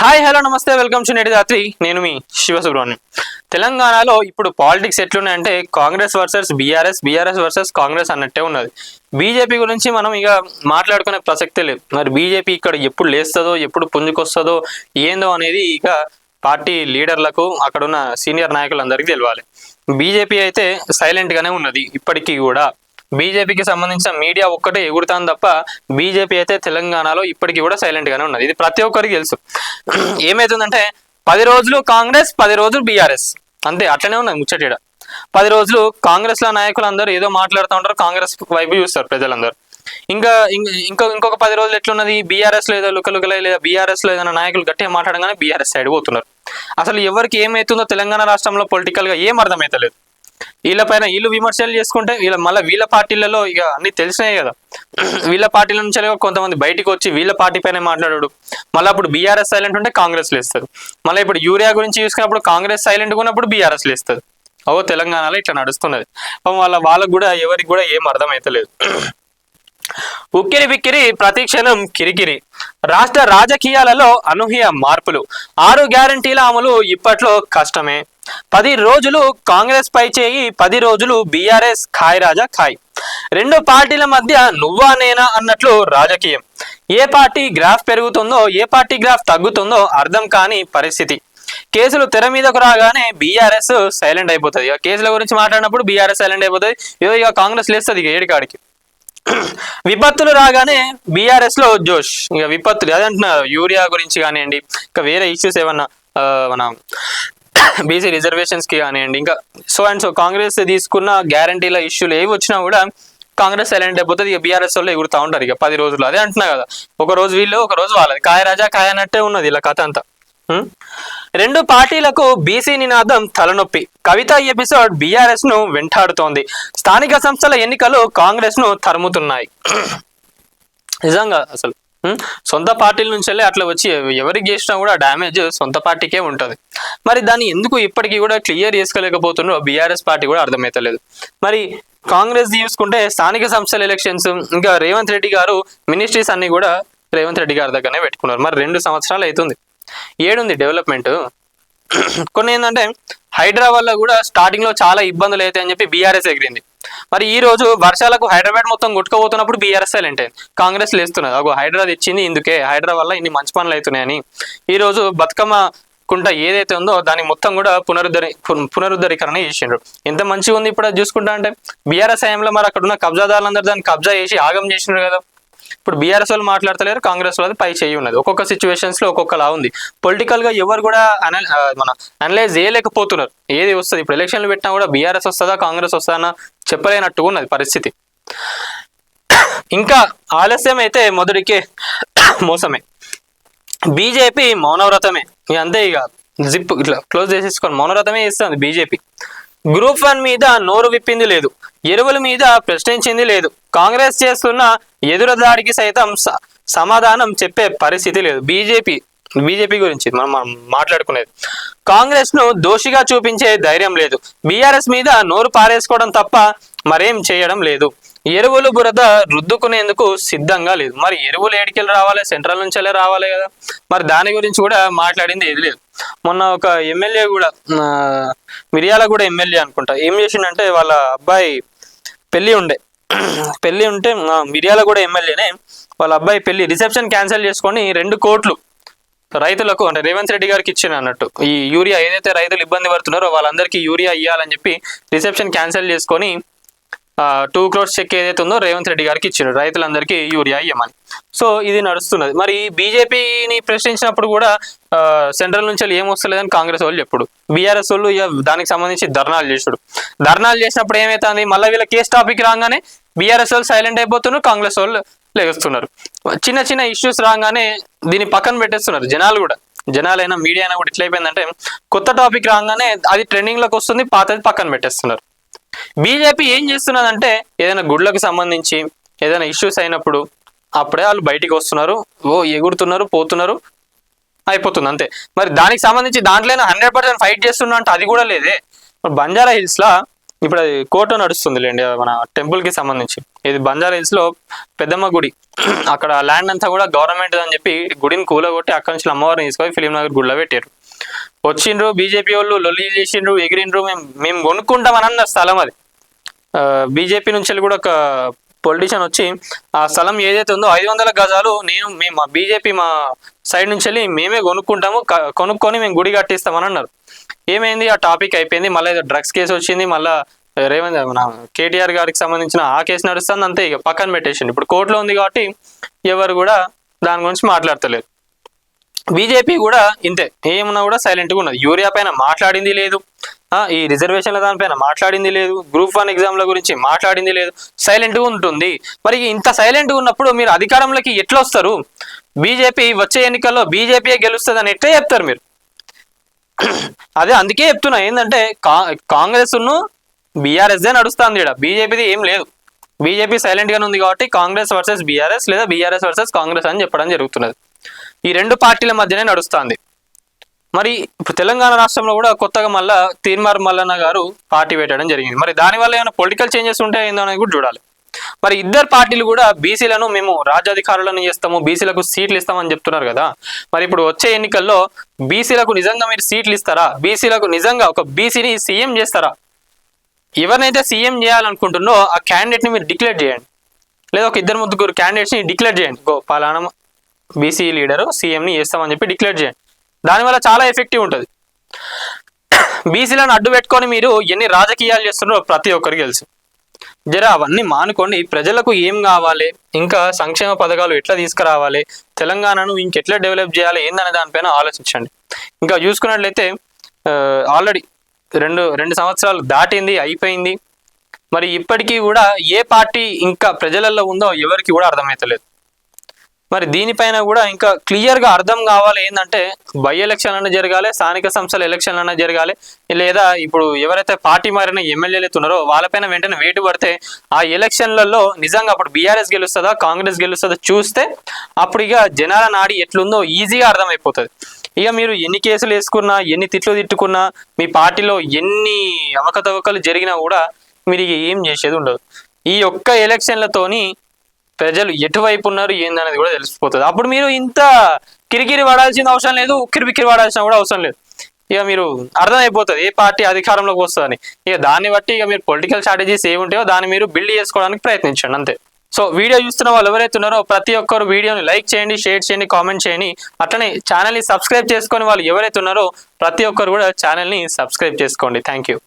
Hi hello నమస్తే welcome to నేటి రాత్రి. నేను మీ శివసుబ్రహ్మణ్యం. తెలంగాణలో ఇప్పుడు పాలిటిక్స్ ఎట్లున్నాయంటే కాంగ్రెస్ వర్సెస్ బీఆర్ఎస్ వర్సెస్ కాంగ్రెస్ అన్నట్టే ఉన్నది. బీజేపీ గురించి మనం ఇక మాట్లాడుకునే ప్రసక్తే లేదు. మరి బీజేపీ ఇక్కడ ఎప్పుడు లేస్తుందో ఎప్పుడు పుంజుకొస్తుందో ఏందో అనేది ఇక పార్టీ లీడర్లకు అక్కడున్న సీనియర్ నాయకులందరికీ తెలియాలి. బీజేపీ అయితే సైలెంట్ గానే ఉన్నది. ఇప్పటికీ కూడా బీజేపీకి సంబంధించిన మీడియా ఒక్కటే ఎగురుతాను తప్ప బీజేపీ అయితే తెలంగాణలో ఇప్పటికీ కూడా సైలెంట్ గానే ఉన్నది. ఇది ప్రతి ఒక్కరికి తెలుసు. ఏమైతుందంటే 10 రోజులు కాంగ్రెస్ 10 రోజులు బీఆర్ఎస్ అంతే, అట్లనే ఉన్నది ముచ్చట. 10 రోజులు కాంగ్రెస్ లో నాయకులు అందరూ ఏదో మాట్లాడుతూ ఉంటారు, కాంగ్రెస్ వైపు చూస్తారు ప్రజలందరూ. ఇంకొక 10 రోజులు ఎట్లున్నది, బీఆర్ఎస్ లో ఏదో లుకలుకలే లేదా బీఆర్ఎస్ లో ఏదైనా నాయకులు గట్టిగా మాట్లాడగానే బీఆర్ఎస్ సైడ్ పోతున్నారు. అసలు ఎవరికి ఏమైతుందో తెలంగాణ రాష్ట్రంలో పొలిటికల్ గా ఏం అర్థమైతలేదు. వీళ్ళపైన వీళ్ళు విమర్శలు చేసుకుంటే వీళ్ళ పార్టీలలో ఇక అన్ని తెలిసినాయి కదా. వీళ్ళ పార్టీల నుంచి కొంతమంది బయటకు వచ్చి వీళ్ళ పార్టీ పైన మాట్లాడాడు. మళ్ళీ అప్పుడు బీఆర్ఎస్ సైలెంట్ ఉంటే కాంగ్రెస్ లేస్తారు. మళ్ళీ ఇప్పుడు యూరియా గురించి చూసుకున్నప్పుడు కాంగ్రెస్ సైలెంట్ ఉన్నప్పుడు బీఆర్ఎస్ లేస్తుంది. తెలంగాణలో ఇట్లా నడుస్తున్నది. వాళ్ళకు కూడా ఎవరికి కూడా ఏం అర్థమైతలేదు. ఉక్కిరి బిక్కిరి ప్రతి క్షణం కిరికిరి. రాష్ట్ర రాజకీయాలలో అనూహ్య మార్పులు. 6 గ్యారంటీల అమలు ఇప్పట్లో కష్టమే. 10 రోజులు కాంగ్రెస్ పై చేయి, 10 రోజులు బీఆర్ఎస్ ఖాయ్ రాజా ఖాయ్. రెండు పార్టీల మధ్య నువ్వా నేనా అన్నట్లు రాజకీయం. ఏ పార్టీ గ్రాఫ్ పెరుగుతుందో ఏ పార్టీ గ్రాఫ్ తగ్గుతుందో అర్థం కాని పరిస్థితి. కేసులు తెర మీదకు రాగానే బీఆర్ఎస్ సైలెంట్ అయిపోతుంది. ఇక కేసుల గురించి మాట్లాడినప్పుడు బీఆర్ఎస్ సైలెంట్ అయిపోతుంది. ఇక కాంగ్రెస్ లేస్తుంది ఇక ఏడికాడికి. విపత్తులు రాగానే బీఆర్ఎస్ లో జోష్. ఇక విపత్తులు అదంటున్నారు, యూరియా గురించి కానివ్వండి, ఇంకా వేరే ఇష్యూస్ ఏమన్నా మన బీసీ రిజర్వేషన్స్ కి కానివ్వండి, ఇంకా సో కాంగ్రెస్ తీసుకున్న గ్యారంటీల ఇష్యూలు ఏవి వచ్చినా కూడా కాంగ్రెస్ సైలెంట్ అయిపోతుంది. ఇక బీఆర్ఎస్ వాళ్ళు ఎగురుతా ఉంటారు ఇక 10 రోజులు. అదే అంటున్నా కదా, ఒక రోజు వీళ్ళు ఒక రోజు వాళ్ళది. కాయ రాజా కాయ అన్నట్టే ఉన్నది ఇలా కథ అంతా. రెండు పార్టీలకు బీసీ నినాదం తలనొప్పి. కవిత ఎపిసోడ్ బీఆర్ఎస్ ను వెంటాడుతోంది. స్థానిక సంస్థల ఎన్నికలు కాంగ్రెస్ ను తరుముతున్నాయి. నిజంగా అసలు సొంత పార్టీల నుంచి వెళ్ళి అట్లా వచ్చి ఎవరికి చేసినా కూడా డ్యామేజ్ సొంత పార్టీకే ఉంటుంది. మరి దాన్ని ఎందుకు ఇప్పటికీ కూడా క్లియర్ చేసుకోలేకపోతున్నారో బీఆర్ఎస్ పార్టీ కూడా అర్థమైతలేదు. మరి కాంగ్రెస్ తీసుకుంటే స్థానిక సంస్థల ఎలక్షన్స్, ఇంకా రేవంత్ రెడ్డి గారు మినిస్ట్రీస్ అన్ని కూడా రేవంత్ రెడ్డి గారి దగ్గరనే పెట్టుకున్నారు. మరి 2 సంవత్సరాలు అవుతుంది. ఏడుంది డెవలప్మెంట్? కొన్ని ఏంటంటే హైదరాబాద్ లో కూడా స్టార్టింగ్ లో చాలా ఇబ్బందులు అవుతాయని చెప్పి బీఆర్ఎస్ ఎగిరింది. మరి ఈ రోజు వర్షాలకు హైదరాబాద్ మొత్తం కొట్టుకోబోతున్నప్పుడు బీఆర్ఎస్ సైలెంట్ అయింది, కాంగ్రెస్ లేస్తున్నది. హైదరాబాద్ ఇచ్చింది ఇందుకే, హైదరాబాద్ వల్ల ఇన్ని మంచి పనులు అవుతున్నాయని. ఈ రోజు బతుకమ్మ కుంట ఏదైతే ఉందో దాన్ని మొత్తం కూడా పునరుద్ధరీకరణ చేసిండ్రు. ఎంత మంచిగా ఉంది ఇప్పుడు చూసుకుంటా అంటే. బీఆర్ఎస్ హయాంలో మరి అక్కడ ఉన్న కబ్జాదారులందరూ దాన్ని కబ్జా చేసి ఆగం చేసినారు కదా. ఇప్పుడు బీఆర్ఎస్ వాళ్ళు మాట్లాడతలేరు, కాంగ్రెస్ వాళ్ళది పై చేయి ఉన్నది. ఒక్కొక్క సిచ్యువేషన్స్ లో ఒక్కొక్కలా ఉంది. పొలిటికల్ గా ఎవరు కూడా అనలైజ్ చేయలేకపోతున్నారు. ఏది వస్తుంది ఇప్పుడు ఎలక్షన్లు పెట్టినా కూడా బీఆర్ఎస్ వస్తుందా కాంగ్రెస్ వస్తుందా చెప్పలేనట్టు ఉన్నది పరిస్థితి. ఇంకా ఆలస్యం అయితే మొదటికే మోసమే. బీజేపీ మౌనవ్రతమే. అంతే, ఇక జిప్ ఇట్లా క్లోజ్ చేసేసుకొని మౌనవ్రతమే ఇస్తుంది బీజేపీ. గ్రూప్ 1 మీద నోరు విప్పింది లేదు, ఎరువుల మీద ప్రశ్నించింది లేదు, కాంగ్రెస్ చేస్తున్న ఎదురుదాడికి సైతం సమాధానం చెప్పే పరిస్థితి లేదు. బీజేపీ గురించి మనం మాట్లాడుకునేది. కాంగ్రెస్ ను దోషిగా చూపించే ధైర్యం లేదు, బీఆర్ఎస్ మీద నోరు పారేసుకోవడం తప్ప మరేం చేయడం లేదు, ఎరువులు బురద రుద్దుకునేందుకు సిద్ధంగా లేదు. మరి ఎరువులు ఏడికెళ్ళి రావాలి, సెంట్రల్ నుంచి రావాలి కదా. మరి దాని గురించి కూడా మాట్లాడింది ఏది లేదు. మొన్న ఒక ఎమ్మెల్యే కూడా మిర్యాలగూడ ఎమ్మెల్యే అనుకుంటా ఏం చేసిండంటే, వాళ్ళ అబ్బాయి పెళ్లి ఉంటే మిర్యాలగూడ ఎమ్మెల్యేనే వాళ్ళ అబ్బాయి పెళ్లి రిసెప్షన్ క్యాన్సిల్ చేసుకొని 2 కోట్లు రైతులకు అంటే రేవంత్ రెడ్డి గారికి ఇచ్చిన అన్నట్టు. ఈ యూరియా ఏదైతే రైతులు ఇబ్బంది పడుతున్నారో వాళ్ళందరికీ యూరియా ఇవ్వాలని చెప్పి రిసెప్షన్ క్యాన్సిల్ చేసుకొని 2 crores చెక్ ఏదైతే ఉందో రేవంత్ రెడ్డి గారికి ఇచ్చారు రైతులందరికీ యూరియా ఇవ్వమని. సో ఇది నడుస్తున్నది. మరి బీజేపీని ప్రశ్నించినప్పుడు కూడా సెంట్రల్ నుంచి ఏమొస్తలేదని కాంగ్రెస్ వాళ్ళు చెప్పుడు, బీఆర్ఎస్ వాళ్ళు దానికి సంబంధించి ధర్నాలు చేసినప్పుడు ఏమవుతుంది, మళ్ళీ వీళ్ళ కేసు టాపిక్ రాగానే బీఆర్ఎస్ వాళ్ళు సైలెంట్ అయిపోతున్నారు, కాంగ్రెస్ వాళ్ళు లేస్తున్నారు. చిన్న చిన్న ఇష్యూస్ రాగానే దీన్ని పక్కన పెట్టేస్తున్నారు జనాలైనా మీడియా అయినా కూడా ఎట్లా అయిపోయిందంటే, కొత్త టాపిక్ రాగానే అది ట్రెండింగ్ లోకి వస్తుంది, పాతది పక్కన పెట్టేస్తున్నారు. బీజేపీ ఏం చేస్తున్నదంటే ఏదైనా గుడ్లకు సంబంధించి ఏదైనా ఇష్యూస్ అయినప్పుడు అప్పుడే వాళ్ళు బయటికి వస్తున్నారు, ఎగురుతున్నారు, పోతున్నారు, అయిపోతుంది అంతే. మరి దానికి సంబంధించి దాంట్లో 100% ఫైట్ చేస్తున్నా అంటే అది కూడా లేదే. బంజారా హిల్స్ లా ఇప్పుడు అది కోర్టు నడుస్తుంది లేండి మన టెంపుల్ కి సంబంధించి. ఇది బంజారా హిల్స్ లో పెద్దమ్మ గుడి, అక్కడ ల్యాండ్ అంతా కూడా గవర్నమెంట్ అని చెప్పి గుడిని కూలగొట్టి అక్కడి నుంచి అమ్మవారిని తీసుకొని ఫిలిం నగర్ గుడిలో పెట్టారు. వచ్చిండ్రు బీజేపీ వాళ్ళు లొల్లి చేసిండ్రు, ఎగిరిండ్రు, మేము కొనుక్కుంటామని అన్న స్థలం అది. బీజేపీ నుంచి వెళ్ళి కూడా ఒక పొలిటీషియన్ వచ్చి ఆ స్థలం ఏదైతే ఉందో 500 గజాలు మేము మా బీజేపీ మా సైడ్ నుంచి వెళ్ళి మేమే కొనుక్కుంటాము, కొనుక్కొని మేము గుడి కట్టిస్తామని అన్నారు. ఏమైంది, ఆ టాపిక్ అయిపోయింది. మళ్ళీ ఏదో డ్రగ్స్ కేసు వచ్చింది, మళ్ళీ రేవంత్ మన కేటీఆర్ గారికి సంబంధించిన ఆ కేసు నడుస్తుంది, అంతే ఇక పక్కన పెట్టేసింది. ఇప్పుడు కోర్టులో ఉంది కాబట్టి ఎవరు కూడా దాని గురించి మాట్లాడతలేరు. బీజేపీ కూడా ఇంతే, ఏమన్నా కూడా సైలెంట్గా ఉన్నది. యూరియా పైన మాట్లాడింది లేదు, ఈ రిజర్వేషన్ల దానిపైన మాట్లాడింది లేదు, గ్రూప్ 1 ఎగ్జామ్ల గురించి మాట్లాడింది లేదు, సైలెంట్గా ఉంటుంది. మరి ఇంత సైలెంట్గా ఉన్నప్పుడు మీరు అధికారంలోకి ఎట్లా వస్తారు? బీజేపీ వచ్చే ఎన్నికల్లో బీజేపీయే గెలుస్తుంది అని ఎట్లా చెప్తారు మీరు? అదే అందుకే చెప్తున్నా, ఏంటంటే కాంగ్రెస్ బీఆర్ఎస్ నడుస్తుంది, ఇక్కడ బీజేపీది ఏం లేదు. బీజేపీ సైలెంట్ గానే ఉంది కాబట్టి కాంగ్రెస్ వర్సెస్ బీఆర్ఎస్ లేదా బీఆర్ఎస్ వర్సెస్ కాంగ్రెస్ అని చెప్పడం జరుగుతున్నది. ఈ రెండు పార్టీల మధ్యనే నడుస్తుంది. మరి ఇప్పుడు తెలంగాణ రాష్ట్రంలో కూడా కొత్తగా మళ్ళా తీన్మార్ మల్లన్న గారు పార్టీ పెట్టడం జరిగింది. మరి దానివల్ల ఏమైనా పొలిటికల్ చేంజెస్ ఉంటాయేందో అనేది కూడా చూడాలి. మరి ఇద్దరు పార్టీలు కూడా బీసీలను మేము రాజ్యాధికారులను చేస్తాము, బీసీలకు సీట్లు ఇస్తామని చెప్తున్నారు కదా. మరి ఇప్పుడు వచ్చే ఎన్నికల్లో బీసీలకు నిజంగా మీరు సీట్లు ఇస్తారా? బీసీలకు నిజంగా ఒక బీసీని సీఎం చేస్తారా? ఎవరినైతే సీఎం చేయాలనుకుంటున్నో ఆ క్యాండిడేట్ని మీరు డిక్లేర్ చేయండి, లేదా ఒక 2-3 క్యాండిడేట్స్ని డిక్లేర్ చేయండి. పలానా బీసీ లీడరు సీఎంని చేస్తామని చెప్పి డిక్లేర్ చేయండి. దానివల్ల చాలా ఎఫెక్టివ్ ఉంటుంది. బీసీలను అడ్డు పెట్టుకొని మీరు ఎన్ని రాజకీయాలు చేస్తున్నారో ప్రతి ఒక్కరికి తెలుసు. జర అవన్నీ మానుకోండి. ప్రజలకు ఏం కావాలి, ఇంకా సంక్షేమ పథకాలు ఎట్లా తీసుకురావాలి, తెలంగాణను ఇంకెట్లా డెవలప్ చేయాలి ఏందనే దానిపైన ఆలోచించండి. ఇంకా చూసుకున్నట్లయితే ఆల్రెడీ రెండు సంవత్సరాలు దాటింది, అయిపోయింది. మరి ఇప్పటికీ కూడా ఏ పార్టీ ఇంకా ప్రజలలో ఉందో ఎవరికి కూడా అర్థమవుతలేదు. మరి దీనిపైన కూడా ఇంకా క్లియర్గా అర్థం కావాలి. ఏంటంటే బై ఎలక్షన్ అన్న జరగాలి, స్థానిక సంస్థల ఎలక్షన్ అన్న జరగాలి, లేదా ఇప్పుడు ఎవరైతే పార్టీ మారిన ఎమ్మెల్యేలు ఉన్నారో వాళ్ళపైన వెంటనే వేటు పడితే ఆ ఎలక్షన్లలో నిజంగా అప్పుడు బీఆర్ఎస్ గెలుస్తుందా కాంగ్రెస్ గెలుస్తుందా చూస్తే అప్పుడు ఇక జనాల నాడి ఎట్లుందో ఈజీగా అర్థమైపోతుంది. ఇక మీరు ఎన్ని కేసులు వేసుకున్నా, ఎన్ని తిట్లు తిట్టుకున్నా, మీ పార్టీలో ఎన్ని అవకతవకలు జరిగినా కూడా మీరు ఇక ఏం చేసేది ఉండదు. ఈ ఒక్క ఎలక్షన్లతోని ప్రజలు ఎటువైపు ఉన్నారు ఏందనేది కూడా తెలిసిపోతుంది. అప్పుడు మీరు ఇంత కిరికిరి పడాల్సిన అవసరం లేదు, ఉక్కిరిబిక్కిరి పడాల్సిన కూడా అవసరం లేదు. ఇక మీరు అర్థమైపోతుంది ఏ పార్టీ అధికారంలోకి వస్తుందని. ఇక దాన్ని బట్టి ఇక మీరు పొలిటికల్ స్ట్రాటజీస్ ఏముంటాయో దాన్ని మీరు బిల్డ్ చేసుకోవడానికి ప్రయత్నించండి, అంతే. సో వీడియో చూస్తున్న వాళ్ళు ఎవరైతే ఉన్నారో ప్రతి ఒక్కరు వీడియోని లైక్ చేయండి, షేర్ చేయండి, కామెంట్ చేయండి. అట్లనే ఛానల్ని సబ్స్క్రైబ్ చేసుకొని వాళ్ళు ఎవరైతే ఉన్నారో ప్రతి ఒక్కరు కూడా ఛానల్ని సబ్స్క్రైబ్ చేసుకోండి. Thank you.